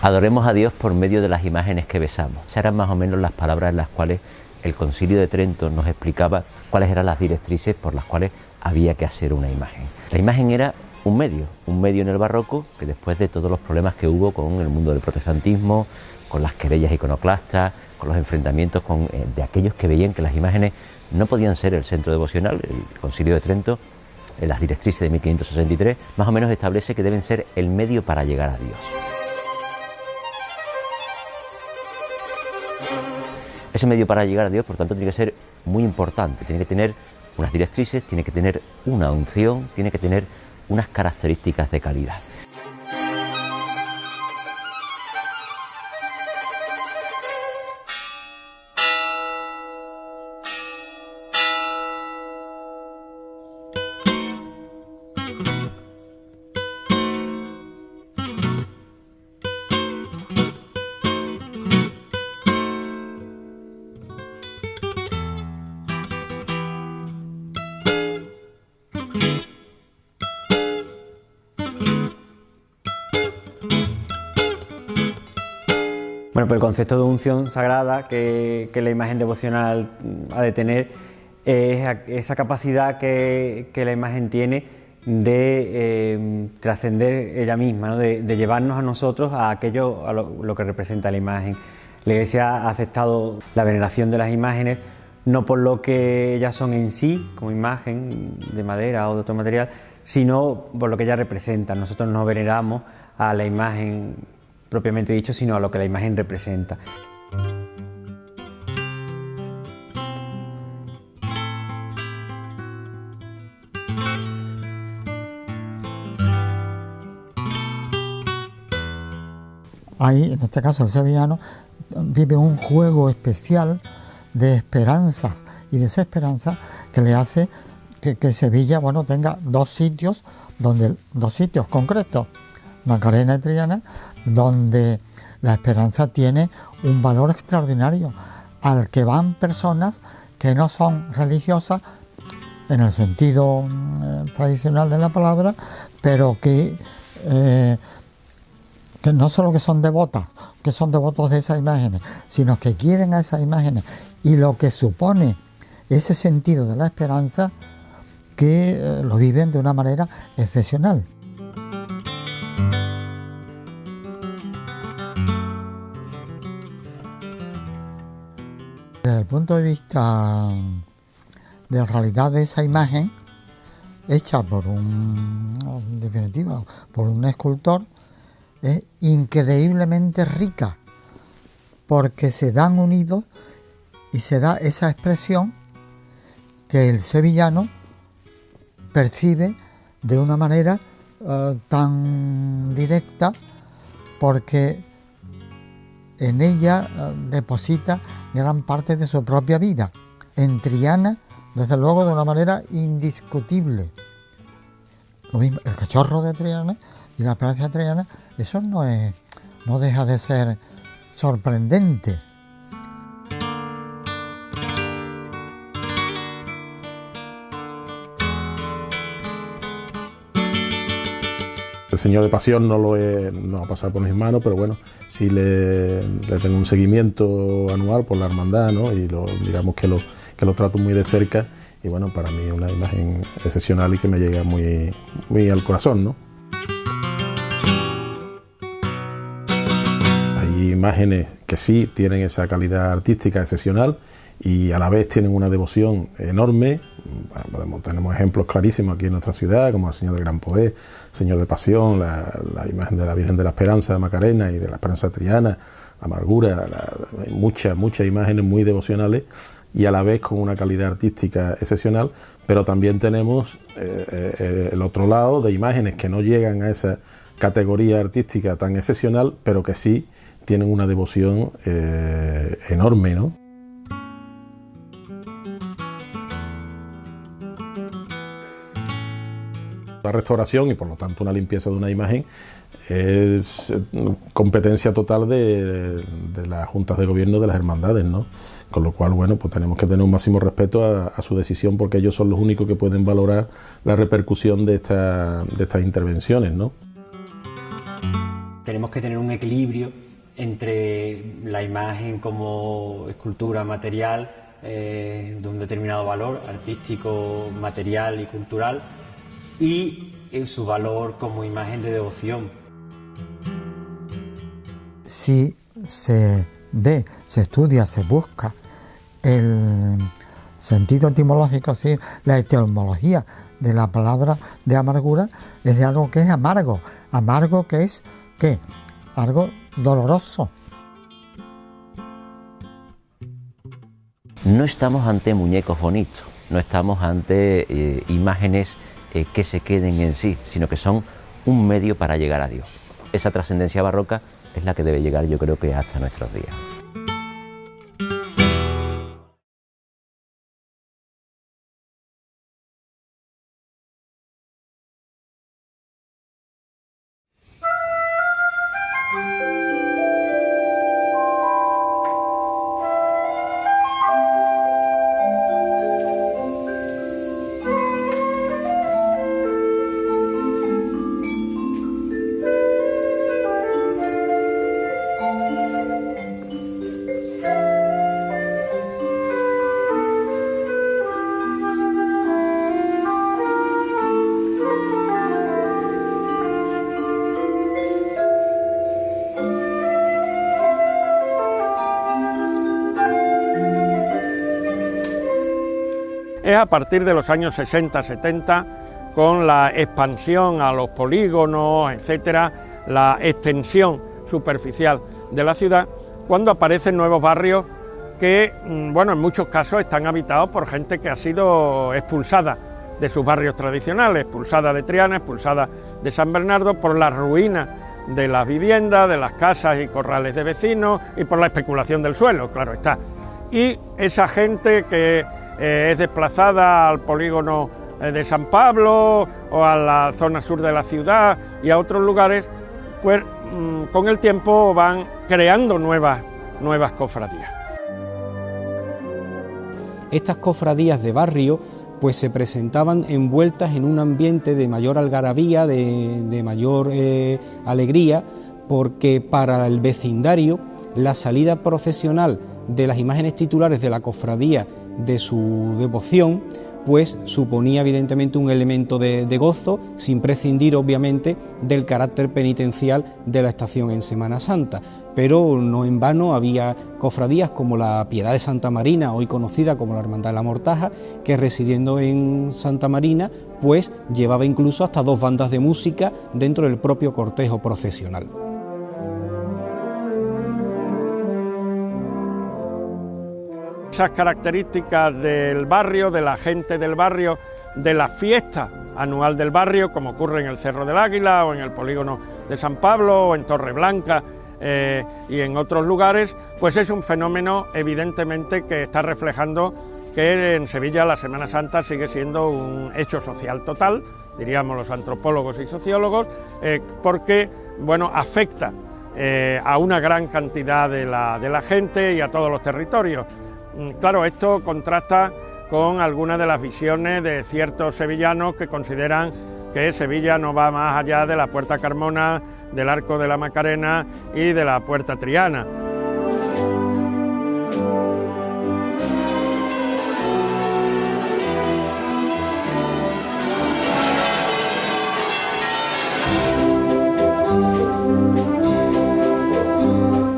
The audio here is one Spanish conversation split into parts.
Adoremos a Dios por medio de las imágenes que besamos. Esas eran más o menos las palabras en las cuales el Concilio de Trento nos explicaba cuáles eran las directrices por las cuales había que hacer una imagen. La imagen era un medio en el barroco, que después de todos los problemas que hubo con el mundo del protestantismo, con las querellas iconoclastas, con los enfrentamientos de aquellos que veían que las imágenes no podían ser el centro devocional, el Concilio de Trento, en las directrices de 1563, más o menos establece que deben ser el medio para llegar a Dios. Ese medio para llegar a Dios, por tanto, tiene que ser muy importante, tiene que tener unas directrices, tiene que tener una unción, tiene que tener unas características de calidad. Bueno, pues el concepto de unción sagrada que la imagen devocional ha de tener es esa capacidad que la imagen tiene de trascender ella misma, ¿no? de llevarnos a nosotros a aquello, a lo que representa la imagen. La Iglesia ha aceptado la veneración de las imágenes no por lo que ellas son en sí, como imagen de madera o de otro material, sino por lo que ellas representan. Nosotros no veneramos a la imagen propiamente dicho, sino a lo que la imagen representa. Ahí, en este caso, el sevillano vive un juego especial de esperanzas y desesperanzas que le hace que Sevilla, bueno, tenga dos sitios concretos, Macarena y Triana, donde la esperanza tiene un valor extraordinario, al que van personas que no son religiosas en el sentido tradicional de la palabra, pero que no solo que son devotos de esas imágenes, sino que quieren a esas imágenes y lo que supone ese sentido de la esperanza, que lo viven de una manera excepcional. Desde el punto de vista de la realidad de esa imagen, hecha por un escultor, es increíblemente rica, porque se dan unidos y se da esa expresión que el sevillano percibe de una manera tan directa, porque en ella deposita gran parte de su propia vida. En Triana, desde luego, de una manera indiscutible. Lo mismo, el cachorro de Triana y la esperanza de Triana, eso no deja de ser sorprendente. El Señor de Pasión no ha pasado por mis manos, pero bueno, sí le tengo un seguimiento anual por la hermandad, ¿no? Y digamos que lo trato muy de cerca, y bueno, para mí es una imagen excepcional y que me llega muy, muy al corazón, ¿no? Hay imágenes que sí tienen esa calidad artística excepcional y a la vez tienen una devoción enorme. Bueno, tenemos ejemplos clarísimos aquí en nuestra ciudad, como el Señor del Gran Poder, Señor de Pasión, la imagen de la Virgen de la Esperanza de Macarena y de la Esperanza Triana, la Amargura, muchas imágenes muy devocionales y a la vez con una calidad artística excepcional, pero también tenemos el otro lado de imágenes que no llegan a esa categoría artística tan excepcional, pero que sí tienen una devoción enorme, ¿no? La restauración y por lo tanto una limpieza de una imagen es competencia total de las juntas de gobierno de las hermandades, ¿no? Con lo cual, bueno, pues tenemos que tener un máximo respeto a su decisión, porque ellos son los únicos que pueden valorar la repercusión de estas intervenciones, ¿no? Tenemos tenemos que tener un equilibrio entre la imagen como escultura material de un determinado valor artístico, material y cultural, y su valor como imagen de devoción. Si se ve, se estudia, se busca el sentido etimológico, sí, la etimología de la palabra de amargura, es de algo que es amargo. Amargo, que es ¿qué? Algo doloroso. No estamos ante muñecos bonitos, no estamos ante imágenes que se queden en sí, sino que son un medio para llegar a Dios. Esa trascendencia barroca es la que debe llegar, yo creo, que hasta nuestros días. Es a partir de los años 60-70, con la expansión a los polígonos, etcétera, la extensión superficial de la ciudad, cuando aparecen nuevos barrios que, bueno, en muchos casos están habitados por gente que ha sido expulsada de sus barrios tradicionales, expulsada de Triana, expulsada de San Bernardo, por las ruinas de las viviendas, de las casas y corrales de vecinos y por la especulación del suelo, claro está. Y esa gente que es desplazada al polígono de San Pablo o a la zona sur de la ciudad y a otros lugares, pues con el tiempo van creando nuevas cofradías. Estas cofradías de barrio pues se presentaban envueltas en un ambiente de mayor algarabía, de mayor alegría, porque para el vecindario la salida procesional de las imágenes titulares de la cofradía de su devoción pues suponía evidentemente un elemento de gozo, sin prescindir obviamente del carácter penitencial de la estación en Semana Santa. Pero no en vano había cofradías como la Piedad de Santa Marina, hoy conocida como la Hermandad de la Mortaja, que residiendo en Santa Marina pues llevaba incluso hasta 2 bandas de música dentro del propio cortejo procesional. Esas características del barrio, de la gente del barrio, de la fiesta anual del barrio, como ocurre en el Cerro del Águila o en el polígono de San Pablo o en Torreblanca y en otros lugares, pues es un fenómeno evidentemente que está reflejando que en Sevilla la Semana Santa sigue siendo un hecho social total, diríamos los antropólogos y sociólogos, porque bueno, afecta a una gran cantidad de la gente y a todos los territorios. Claro, esto contrasta con algunas de las visiones de ciertos sevillanos que consideran que Sevilla no va más allá de la Puerta Carmona, del Arco de la Macarena y de la Puerta Triana.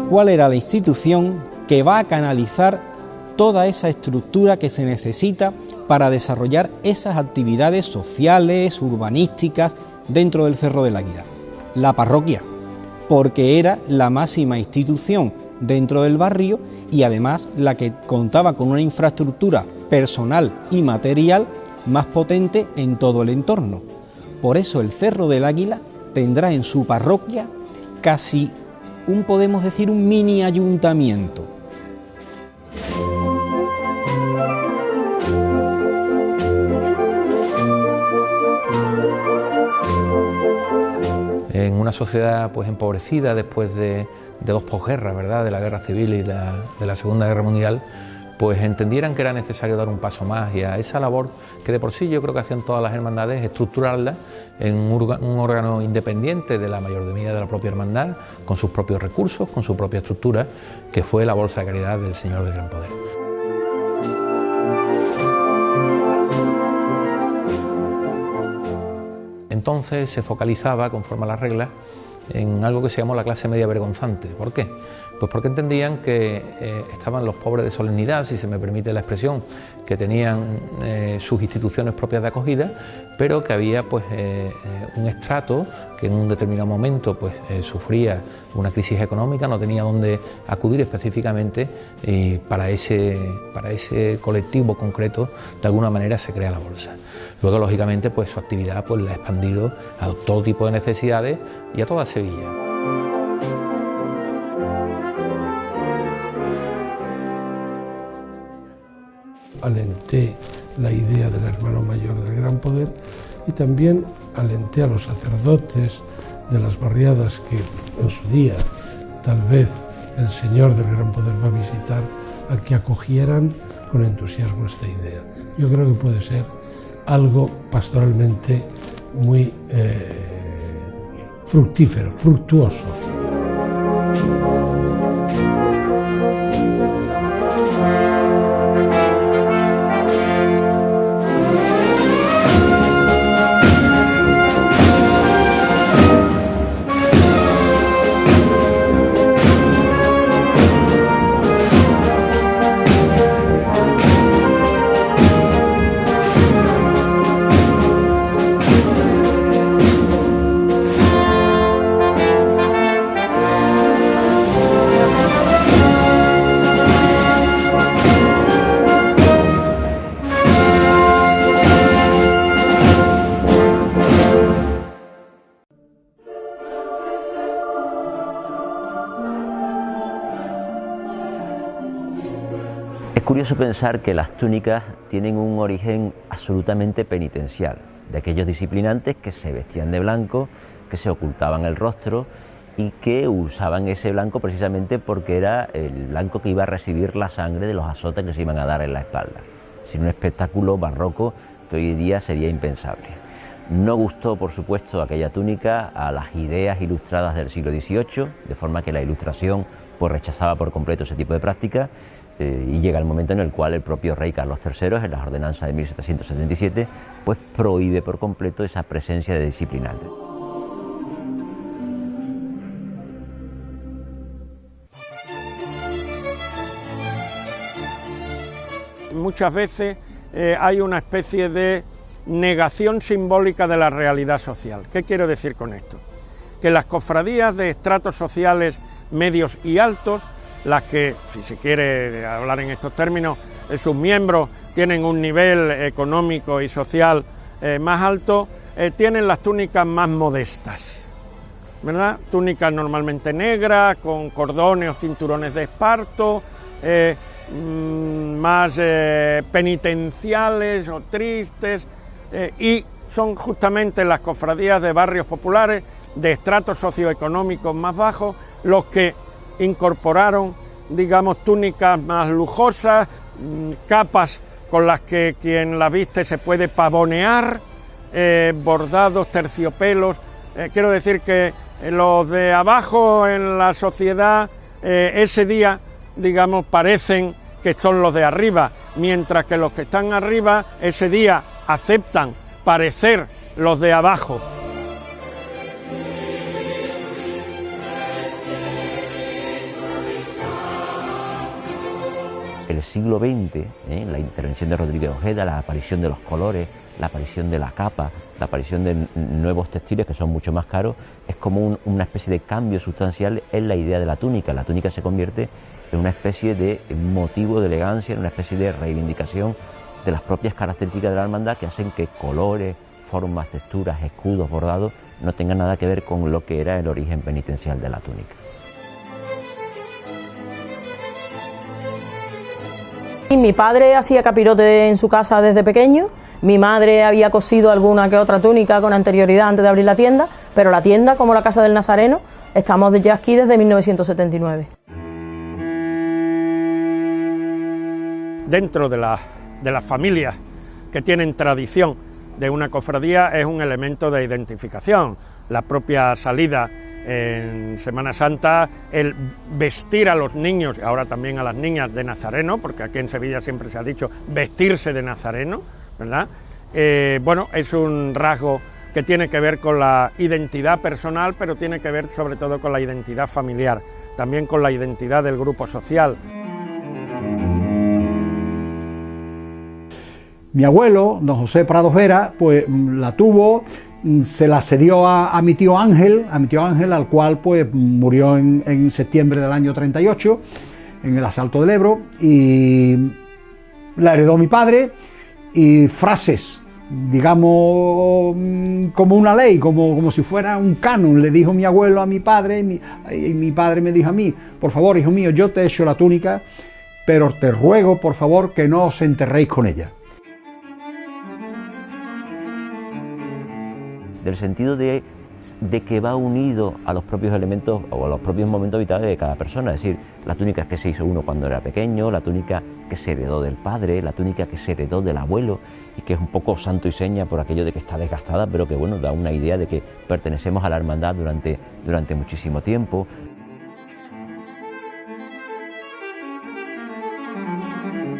¿Cuál era la institución que va a canalizar toda esa estructura que se necesita para desarrollar esas actividades sociales, urbanísticas dentro del Cerro del Águila? La parroquia, porque era la máxima institución dentro del barrio y además la que contaba con una infraestructura personal y material más potente en todo el entorno. Por eso el Cerro del Águila tendrá en su parroquia casi podemos decir, un mini ayuntamiento. En una sociedad pues empobrecida después de 2 posguerras, ¿verdad?, de la Guerra Civil y de la Segunda Guerra Mundial, pues entendieran que era necesario dar un paso más y a esa labor que de por sí yo creo que hacían todas las hermandades, estructurarla en un órgano independiente de la mayordomía de la propia hermandad, con sus propios recursos, con su propia estructura, que fue la Bolsa de Caridad del Señor del Gran Poder. Entonces se focalizaba, conforme a las reglas, en algo que se llamó la clase media vergonzante. ¿Por qué? Pues porque entendían que estaban los pobres de solemnidad, si se me permite la expresión, que tenían sus instituciones propias de acogida, pero que había pues un estrato que en un determinado momento pues sufría una crisis económica, no tenía dónde acudir específicamente, y para ese colectivo concreto de alguna manera se crea la bolsa. Luego lógicamente pues su actividad pues la ha expandido a todo tipo de necesidades y a toda Sevilla. Alenté la idea del hermano mayor del Gran Poder y también alenté a los sacerdotes de las barriadas que en su día tal vez el Señor del Gran Poder va a visitar, a que acogieran con entusiasmo esta idea. Yo creo que puede ser algo pastoralmente muy fructífero, fructuoso. Es curioso pensar que las túnicas tienen un origen absolutamente penitencial, de aquellos disciplinantes que se vestían de blanco, que se ocultaban el rostro y que usaban ese blanco precisamente porque era el blanco que iba a recibir la sangre de los azotes que se iban a dar en la espalda. Sin un espectáculo barroco que hoy día sería impensable. No gustó, por supuesto, aquella túnica a las ideas ilustradas del siglo XVIII, de forma que la Ilustración pues rechazaba por completo ese tipo de práctica. Y llega el momento en el cual el propio rey Carlos III, en las ordenanzas de 1777, pues prohíbe por completo esa presencia de disciplinantes. Muchas veces hay una especie de negación simbólica de la realidad social. ¿Qué quiero decir con esto? Que las cofradías de estratos sociales medios y altos, las que, si se quiere hablar en estos términos, sus miembros tienen un nivel económico y social más alto, tienen las túnicas más modestas, ¿verdad? Túnicas normalmente negras, con cordones o cinturones de esparto, más penitenciales o tristes, y son justamente las cofradías de barrios populares, de estratos socioeconómicos más bajos, los que incorporaron, digamos, túnicas más lujosas, capas con las que quien la viste se puede pavonear, bordados, terciopelos. Quiero decir que los de abajo en la sociedad ese día, digamos, parecen que son los de arriba, mientras que los que están arriba ese día aceptan parecer los de abajo. El siglo XX, la intervención de Rodríguez Ojeda, la aparición de los colores, la aparición de la capa, la aparición de nuevos textiles que son mucho más caros, es como una especie de cambio sustancial en la idea de la túnica. La túnica se convierte en una especie de motivo de elegancia, en una especie de reivindicación de las propias características de la hermandad, que hacen que colores, formas, texturas, escudos, bordados no tengan nada que ver con lo que era el origen penitencial de la túnica. Mi padre hacía capirote en su casa desde pequeño, mi madre había cosido alguna que otra túnica con anterioridad antes de abrir la tienda, pero la tienda, como la Casa del Nazareno, estamos ya aquí desde 1979. dentro de las familias que tienen tradición de una cofradía es un elemento de identificación. La propia salida en Semana Santa, el vestir a los niños, y ahora también a las niñas, de nazareno, porque aquí en Sevilla siempre se ha dicho vestirse de nazareno, ¿verdad? Bueno, es un rasgo que tiene que ver con la identidad personal, pero tiene que ver sobre todo con la identidad familiar, también con la identidad del grupo social. Mi abuelo, don José Prados Vera, pues la tuvo, se la cedió a mi tío Ángel, al cual pues murió en septiembre del año 38, en el asalto del Ebro, y la heredó mi padre, y frases, digamos, como una ley, como si fuera un canon, le dijo mi abuelo a mi padre, y mi padre me dijo a mí: por favor, hijo mío, yo te echo la túnica, pero te ruego, por favor, que no os enterréis con ella. Del sentido de que va unido a los propios elementos o a los propios momentos vitales de cada persona, es decir, la túnica que se hizo uno cuando era pequeño, la túnica que se heredó del padre, la túnica que se heredó del abuelo, y que es un poco santo y seña por aquello de que está desgastada, pero que bueno, da una idea de que pertenecemos a la hermandad durante muchísimo tiempo.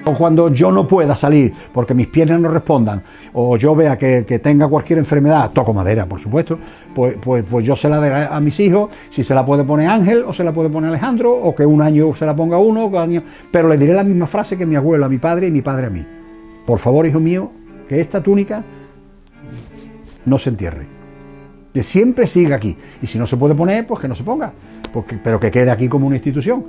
O cuando yo no pueda salir porque mis piernas no respondan, o yo vea que tenga cualquier enfermedad, toco madera, por supuesto, pues yo se la daré a mis hijos, si se la puede poner Ángel o se la puede poner Alejandro, o que un año se la ponga uno, pero le diré la misma frase que mi abuelo a mi padre y mi padre a mí: por favor, hijo mío, que esta túnica no se entierre, que siempre siga aquí, y si no se puede poner, pues que no se ponga, pero que quede aquí como una institución.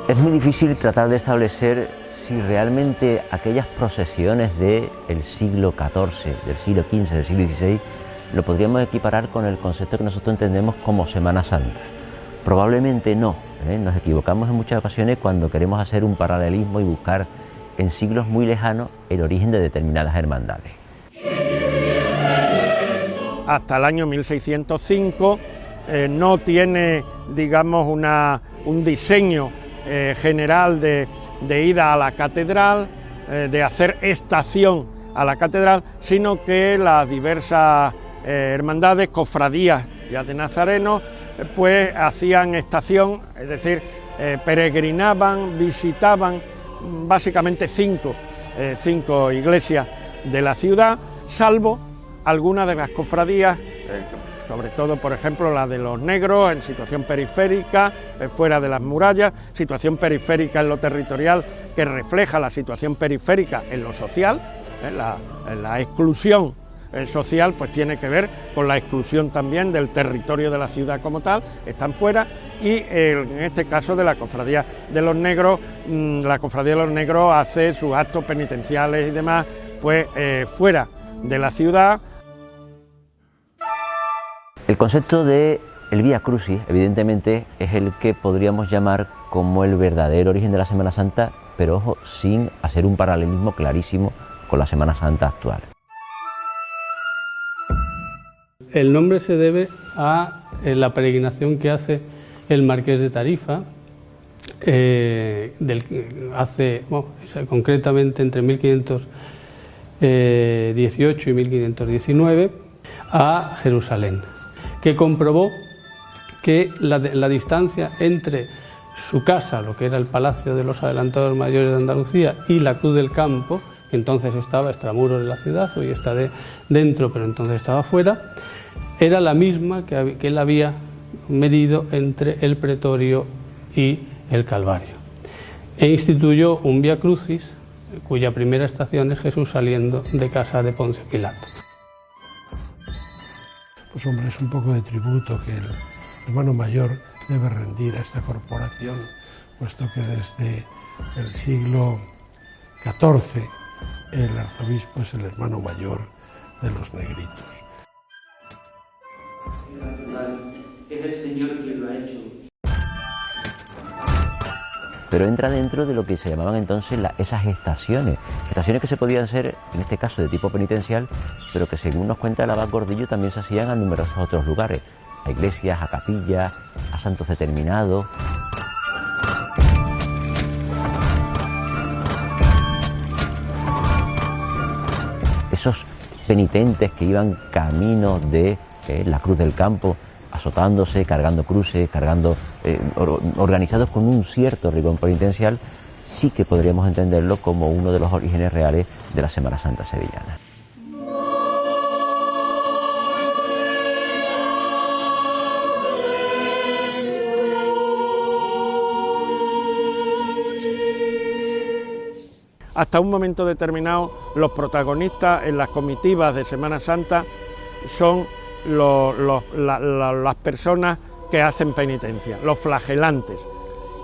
Es muy difícil tratar de establecer si realmente aquellas procesiones del siglo XIV, del siglo XV, del siglo XVI, lo podríamos equiparar con el concepto que nosotros entendemos como Semana Santa. Probablemente no, nos equivocamos en muchas ocasiones cuando queremos hacer un paralelismo y buscar en siglos muy lejanos el origen de determinadas hermandades. Hasta el año 1605 no tiene, digamos, un diseño general de ida a la catedral, de hacer estación a la catedral, sino que las diversas hermandades, cofradías ya de nazarenos, pues hacían estación, es decir, peregrinaban, visitaban básicamente cinco iglesias de la ciudad, salvo algunas de las cofradías, sobre todo, por ejemplo, la de los negros en situación periférica, fuera de las murallas, situación periférica en lo territorial que refleja la situación periférica en lo social, la exclusión social pues tiene que ver con la exclusión también del territorio de la ciudad como tal, están fuera, y en este caso de la cofradía de los negros, la cofradía de los negros hace sus actos penitenciales y demás pues fuera de la ciudad. El concepto de el Vía Crucis, evidentemente, es el que podríamos llamar como el verdadero origen de la Semana Santa, pero ojo, sin hacer un paralelismo clarísimo con la Semana Santa actual. El nombre se debe a la peregrinación que hace el Marqués de Tarifa, concretamente entre 1518 y 1519, a Jerusalén, que comprobó que la distancia entre su casa, lo que era el Palacio de los Adelantados Mayores de Andalucía, y la Cruz del Campo, que entonces estaba extramuros de la ciudad, hoy está dentro, pero entonces estaba fuera, era la misma que él había medido entre el Pretorio y el Calvario. E instituyó un Vía Crucis, cuya primera estación es Jesús saliendo de casa de Poncio Pilato. Pues hombre, es un poco de tributo que el hermano mayor debe rendir a esta corporación, puesto que desde el siglo XIV el arzobispo es el hermano mayor de los negritos. Es el Señor quien lo ha hecho. pero entra dentro de lo que se llamaban entonces esas estaciones que se podían hacer, en este caso de tipo penitencial, pero que según nos cuenta el abad Gordillo también se hacían a numerosos otros lugares, a iglesias, a capillas, a santos determinados. Esos penitentes que iban camino de la Cruz del Campo, azotándose, cargando cruces, organizados con un cierto rigor penitencial, sí que podríamos entenderlo como uno de los orígenes reales de la Semana Santa sevillana. Hasta un momento determinado, los protagonistas en las comitivas de Semana Santa son las personas que hacen penitencia, los flagelantes,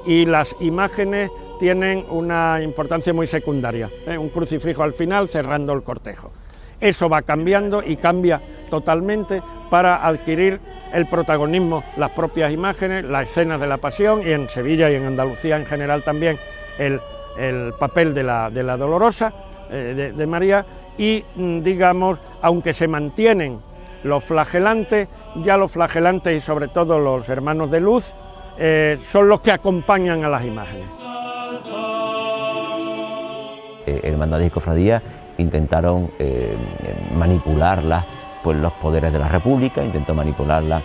y las imágenes tienen una importancia muy secundaria, un crucifijo al final cerrando el cortejo. Eso va cambiando y cambia totalmente para adquirir el protagonismo las propias imágenes, las escenas de la Pasión, y en Sevilla y en Andalucía en general también el papel de la Dolorosa, de María, y digamos, aunque se mantienen los flagelantes, ya los flagelantes y sobre todo los hermanos de luz son los que acompañan a las imágenes. Hermandades y cofradías intentaron manipularlas, pues los poderes de la República, intentó manipularlas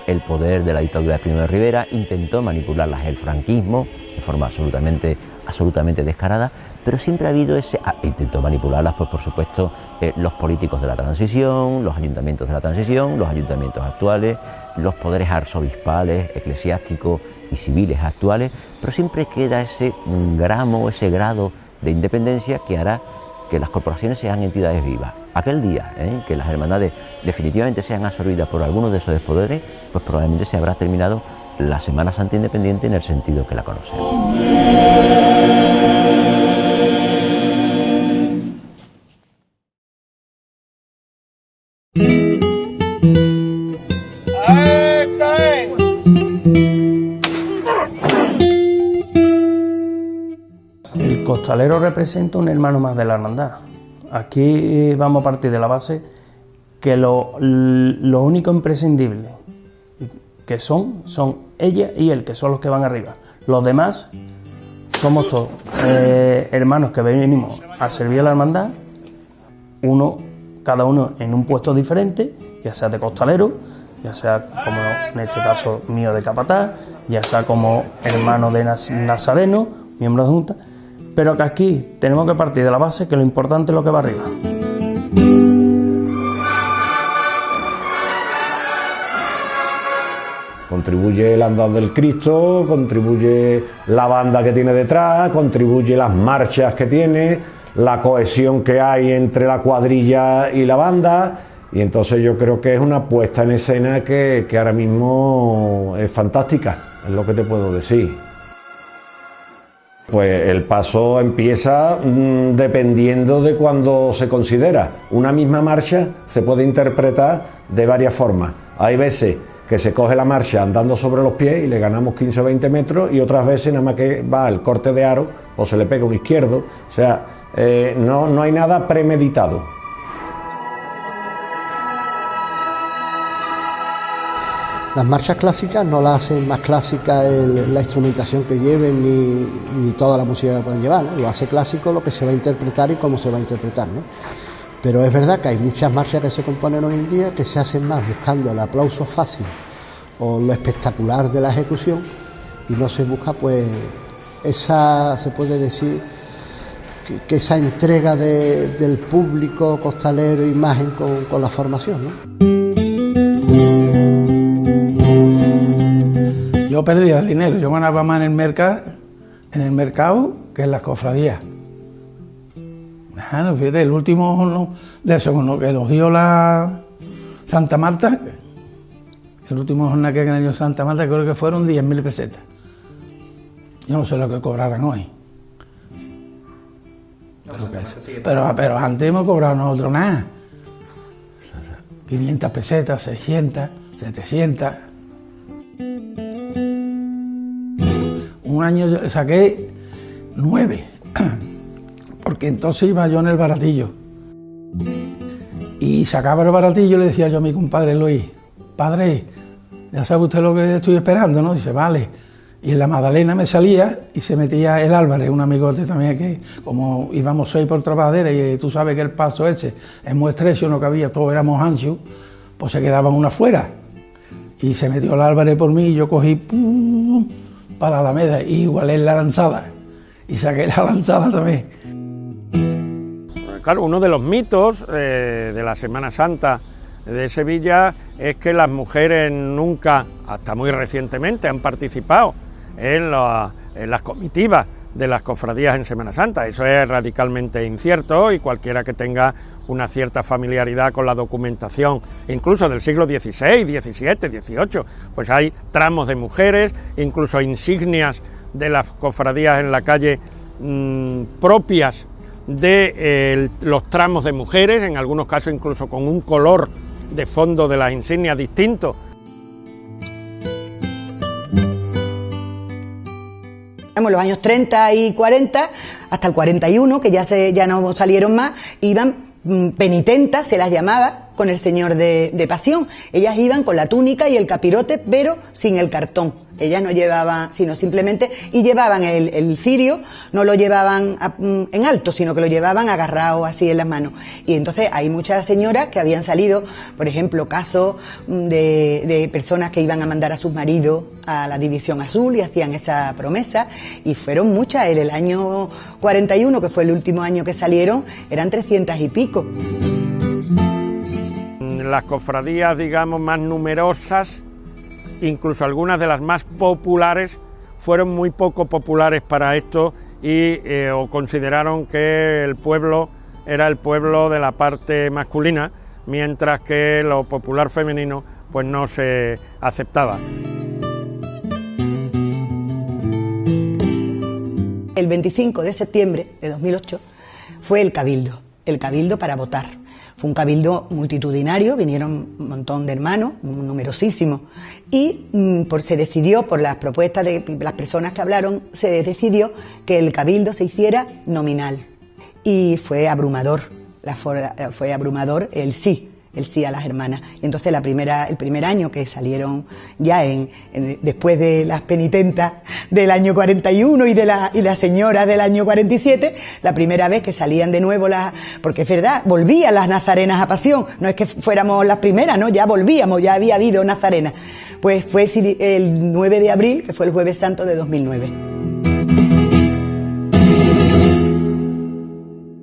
el poder de la dictadura de Primo de Rivera, intentó manipularlas el franquismo de forma absolutamente descarada, pero siempre ha habido intentó manipularlas, pues por supuesto, los políticos de la transición, los ayuntamientos de la transición, los ayuntamientos actuales, los poderes arzobispales, eclesiásticos y civiles actuales, pero siempre queda ese grado de independencia que hará que las corporaciones sean entidades vivas. Aquel día que las hermandades definitivamente sean absorbidas por algunos de esos poderes, pues probablemente se habrá terminado la Semana Santa independiente en el sentido que la conocemos. El costalero representa un hermano más de la hermandad. Aquí vamos a partir de la base que lo único imprescindible que son ella y él, que son los que van arriba. Los demás somos todos hermanos que venimos a servir a la hermandad, cada uno en un puesto diferente, ya sea de costalero, ya sea como en este caso mío de capataz, ya sea como hermano de nazareno, miembro de junta, pero que aquí tenemos que partir de la base que lo importante es lo que va arriba. Contribuye el andar del Cristo, contribuye la banda que tiene detrás, contribuye las marchas que tiene, la cohesión que hay entre la cuadrilla y la banda, y entonces yo creo que es una puesta en escena que ahora mismo es fantástica, es lo que te puedo decir. Pues el paso empieza dependiendo de cuando se considera. Una misma marcha se puede interpretar de varias formas. Hay veces que se coge la marcha andando sobre los pies y le ganamos 15 o 20 metros, y otras veces nada más que va el corte de aro o se le pega un izquierdo, o sea, no hay nada premeditado. Las marchas clásicas no las hacen más clásicas la instrumentación que lleven ni toda la música que pueden llevar, ¿no? Lo hace clásico lo que se va a interpretar y cómo se va a interpretar, ¿no? Pero es verdad que hay muchas marchas que se componen hoy en día que se hacen más buscando el aplauso fácil o lo espectacular de la ejecución, y no se busca pues se puede decir que esa entrega del público costalero, imagen con la formación, ¿no? Yo perdía el dinero, yo ganaba más en el mercado que en las cofradías. Fíjate, el último de eso, con lo que nos dio la Santa Marta, el último jornada que ganó Santa Marta, creo que fueron 10.000 pesetas. Yo no sé lo que cobrarán hoy. Pero antes hemos cobrado nosotros nada. 500 pesetas, 600, 700. Un año saqué 9, porque entonces iba yo en el baratillo. Y sacaba el baratillo y le decía yo a mi compadre Luis, padre, ya sabe usted lo que estoy esperando, ¿no? Dice, vale. Y en la Magdalena me salía y se metía el Álvarez, un amigote también, que como íbamos 6 por Trabajadera y tú sabes que el paso ese es muy estrecho, no cabía, todos éramos anchos, pues se quedaban una fuera. Y se metió el Álvarez por mí y yo cogí para la Alameda y igualé la lanzada. Y saqué la lanzada también. Claro, uno de los mitos de la Semana Santa de Sevilla es que las mujeres nunca, hasta muy recientemente, han participado en las comitivas de las cofradías en Semana Santa. Eso es radicalmente incierto y cualquiera que tenga una cierta familiaridad con la documentación, incluso del siglo XVI, XVII, XVIII, pues hay tramos de mujeres, incluso insignias de las cofradías en la calle propias de los tramos de mujeres, en algunos casos incluso con un color de fondo de las insignias distinto. En los años 30 y 40, hasta el 41, que ya no salieron más, iban penitentas, se las llamaba, con el Señor de Pasión. Ellas iban con la túnica y el capirote, pero sin el cartón. Ellas no llevaban, sino simplemente, y llevaban el cirio, no lo llevaban en alto, sino que lo llevaban agarrado así en las manos. Y entonces hay muchas señoras que habían salido, por ejemplo, casos de personas que iban a mandar a sus maridos a la División Azul y hacían esa promesa, y fueron muchas. En el año 41, que fue el último año que salieron, eran 300 y pico. Las cofradías, digamos, más numerosas, incluso algunas de las más populares, fueron muy poco populares para esto y o consideraron que el pueblo era el pueblo de la parte masculina, mientras que lo popular femenino pues no se aceptaba. El 25 de septiembre de 2008 fue el cabildo para votar. Fue un cabildo multitudinario, vinieron un montón de hermanos, numerosísimos, y se decidió, por las propuestas de las personas que hablaron, se decidió que el cabildo se hiciera nominal. Y fue abrumador, fue abrumador el sí a las hermanas. Y entonces el primer año que salieron ya después de las penitentas del año 41 y las señoras del año 47, la primera vez que salían de nuevo porque es verdad, volvían las nazarenas a Pasión, no es que fuéramos las primeras, no, ya volvíamos, ya había habido nazarenas. Pues fue el 9 de abril, que fue el Jueves Santo de 2009.